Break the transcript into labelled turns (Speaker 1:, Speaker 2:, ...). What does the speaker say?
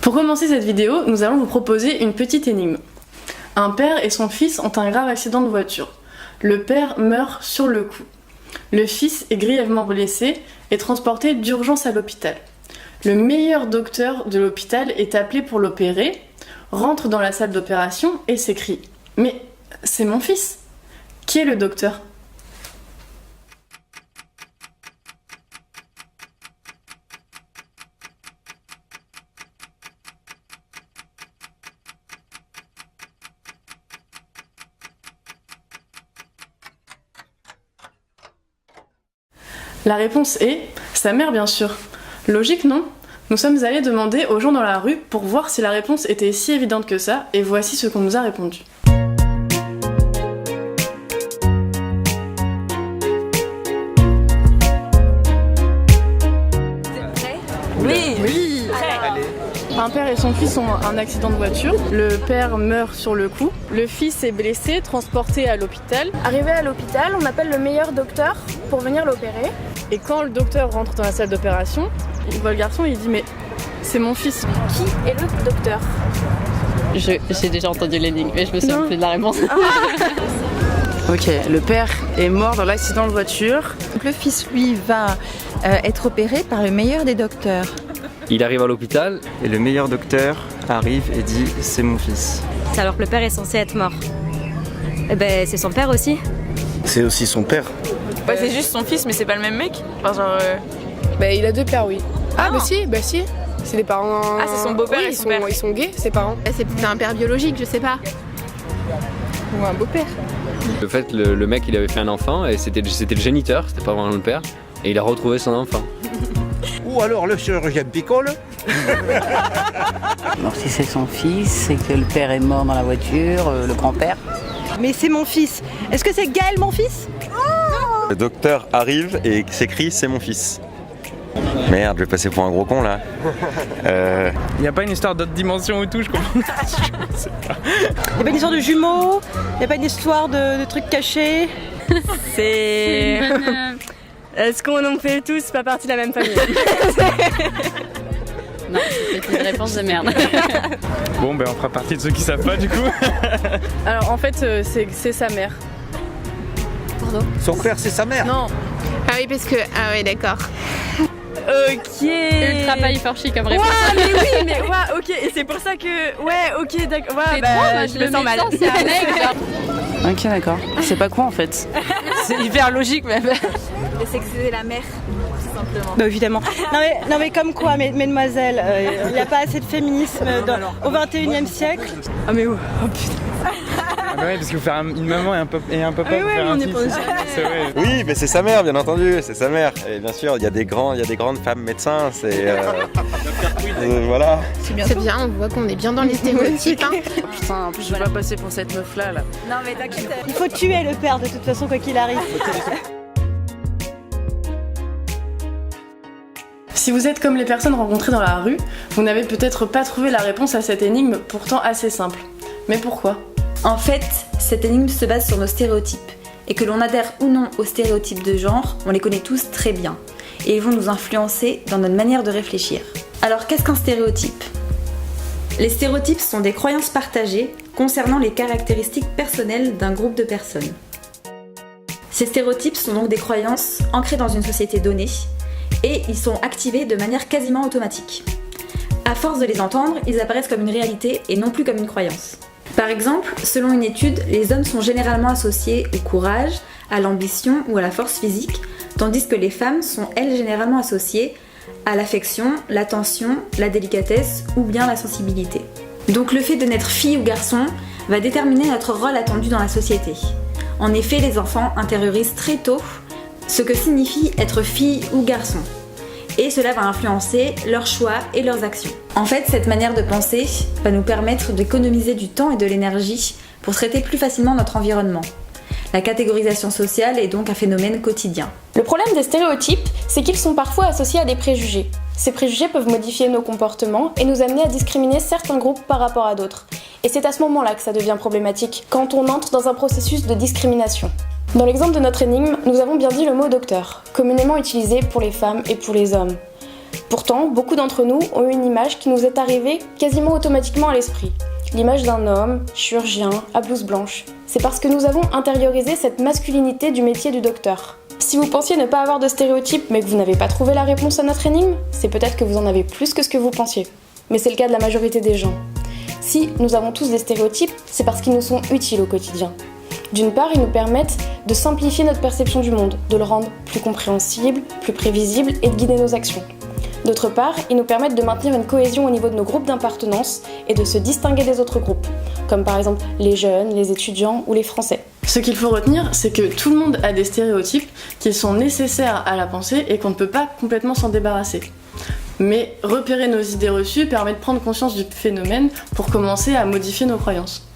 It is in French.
Speaker 1: Pour commencer cette vidéo, nous allons vous proposer une petite énigme. Un père et son fils ont un grave accident de voiture. Le père meurt sur le coup. Le fils est grièvement blessé et transporté d'urgence à l'hôpital. Le meilleur docteur de l'hôpital est appelé pour l'opérer, rentre dans la salle d'opération et s'écrie « Mais c'est mon fils !» Qui est le docteur ? La réponse est sa mère, bien sûr. Logique, non ? Nous sommes allés demander aux gens dans la rue pour voir si la réponse était si évidente que ça, et voici ce qu'on nous a répondu. Oui. Un père et son fils ont un accident de voiture. Le père meurt sur le coup. Le fils est blessé, transporté à l'hôpital.
Speaker 2: Arrivé à l'hôpital, on appelle le meilleur docteur pour venir l'opérer.
Speaker 1: Et quand le docteur rentre dans la salle d'opération, il voit le garçon et il dit « Mais c'est mon fils !»
Speaker 2: Qui est le docteur ?
Speaker 3: J'ai déjà entendu l'énigme, mais je me souviens plus de la réponse.
Speaker 4: Ok, le père est mort dans l'accident de voiture.
Speaker 5: Donc le fils, lui, va être opéré par le meilleur des docteurs.
Speaker 6: Il arrive à l'hôpital et le meilleur docteur arrive et dit « c'est mon fils ».
Speaker 7: Alors que le père est censé être mort. Eh ben c'est son père aussi.
Speaker 8: C'est aussi son père.
Speaker 4: Ouais, c'est juste son fils, mais c'est pas le même mec. Enfin, genre,
Speaker 9: Bah, il a deux pères, oui. Ah, bah si. C'est des parents.
Speaker 4: Ah, c'est son beau-père
Speaker 9: oui,
Speaker 4: et son père.
Speaker 9: Ils sont gays, ses parents.
Speaker 2: C'est un père biologique, je sais pas.
Speaker 9: Ou un beau-père.
Speaker 6: Le fait, le mec, il avait fait un enfant et c'était le géniteur, c'était pas vraiment le père. Et il a retrouvé son enfant.
Speaker 8: Ou alors le chirurgien picole.
Speaker 10: Alors si c'est son fils, c'est que le père est mort dans la voiture, le grand-père.
Speaker 5: Mais c'est mon fils. Est-ce que c'est Gaël, mon fils ?
Speaker 11: Le docteur arrive et s'écrie « c'est mon fils ». Merde, je vais passer pour un gros con là.
Speaker 12: Il n'y a pas une histoire d'autre dimension ou tout, je comprends.
Speaker 5: Il n'y a pas une histoire de jumeaux, il n'y a pas une histoire de trucs cachés.
Speaker 3: C'est... Est-ce qu'on en fait tous pas partie de la même famille? Non, c'est une réponse de merde.
Speaker 12: Bon, ben on fera partie de ceux qui savent pas du coup.
Speaker 1: Alors en fait, c'est sa mère.
Speaker 3: Pardon?
Speaker 8: Son père, c'est sa mère.
Speaker 1: Non.
Speaker 2: Ah oui, parce que... Ah oui, d'accord.
Speaker 1: Ok.
Speaker 3: Ultra pas hyper chic comme réponse.
Speaker 1: Ouais, mais oui, mais ouais, ok. Et c'est pour ça que... Ouais, ok, d'accord. Ouais, bah, je me sens mal.
Speaker 3: C'est un mec, genre.
Speaker 4: Ok, d'accord. C'est pas quoi en fait? C'est hyper logique même.
Speaker 2: C'est que c'est la mère, tout simplement.
Speaker 5: Bah évidemment. Non mais comme quoi, mesdemoiselles, il n'y a pas assez de féminisme au 21e siècle.
Speaker 4: Ah mais où? Oh putain.
Speaker 12: Ah bah ouais, parce qu'il faut faire une maman et un papa pour faire un fils. C'est vrai.
Speaker 11: Oui, mais c'est sa mère, bien entendu, c'est sa mère. Et bien sûr, il y a des grandes femmes médecins, c'est... voilà.
Speaker 2: C'est bien, on voit qu'on est bien dans les stéréotypes. Hein.
Speaker 4: Putain, en plus je vais pas passer pour cette meuf là.
Speaker 2: Non mais t'inquiète.
Speaker 5: Il faut tuer le père de toute façon, quoi qu'il arrive.
Speaker 1: Si vous êtes comme les personnes rencontrées dans la rue, vous n'avez peut-être pas trouvé la réponse à cette énigme pourtant assez simple. Mais pourquoi ?
Speaker 13: En fait, cette énigme se base sur nos stéréotypes. Et que l'on adhère ou non aux stéréotypes de genre, on les connaît tous très bien. Et ils vont nous influencer dans notre manière de réfléchir. Alors qu'est-ce qu'un stéréotype ? Les stéréotypes sont des croyances partagées concernant les caractéristiques personnelles d'un groupe de personnes. Ces stéréotypes sont donc des croyances ancrées dans une société donnée, et ils sont activés de manière quasiment automatique. À force de les entendre, ils apparaissent comme une réalité et non plus comme une croyance. Par exemple, selon une étude, les hommes sont généralement associés au courage, à l'ambition ou à la force physique, tandis que les femmes sont elles généralement associées à l'affection, l'attention, la délicatesse ou bien la sensibilité. Donc le fait de naître fille ou garçon va déterminer notre rôle attendu dans la société. En effet, les enfants intériorisent très tôt ce que signifie être fille ou garçon. Et cela va influencer leurs choix et leurs actions. En fait, cette manière de penser va nous permettre d'économiser du temps et de l'énergie pour traiter plus facilement notre environnement. La catégorisation sociale est donc un phénomène quotidien.
Speaker 2: Le problème des stéréotypes, c'est qu'ils sont parfois associés à des préjugés. Ces préjugés peuvent modifier nos comportements et nous amener à discriminer certains groupes par rapport à d'autres. Et c'est à ce moment-là que ça devient problématique, quand on entre dans un processus de discrimination. Dans l'exemple de notre énigme, nous avons bien dit le mot docteur, communément utilisé pour les femmes et pour les hommes. Pourtant, beaucoup d'entre nous ont eu une image qui nous est arrivée quasiment automatiquement à l'esprit. L'image d'un homme, chirurgien, à blouse blanche. C'est parce que nous avons intériorisé cette masculinité du métier du docteur. Si vous pensiez ne pas avoir de stéréotypes mais que vous n'avez pas trouvé la réponse à notre énigme, c'est peut-être que vous en avez plus que ce que vous pensiez. Mais c'est le cas de la majorité des gens. Si nous avons tous des stéréotypes, c'est parce qu'ils nous sont utiles au quotidien. D'une part, ils nous permettent de simplifier notre perception du monde, de le rendre plus compréhensible, plus prévisible et de guider nos actions. D'autre part, ils nous permettent de maintenir une cohésion au niveau de nos groupes d'appartenance et de se distinguer des autres groupes, comme par exemple les jeunes, les étudiants ou les Français.
Speaker 1: Ce qu'il faut retenir, c'est que tout le monde a des stéréotypes qui sont nécessaires à la pensée et qu'on ne peut pas complètement s'en débarrasser. Mais repérer nos idées reçues permet de prendre conscience du phénomène pour commencer à modifier nos croyances.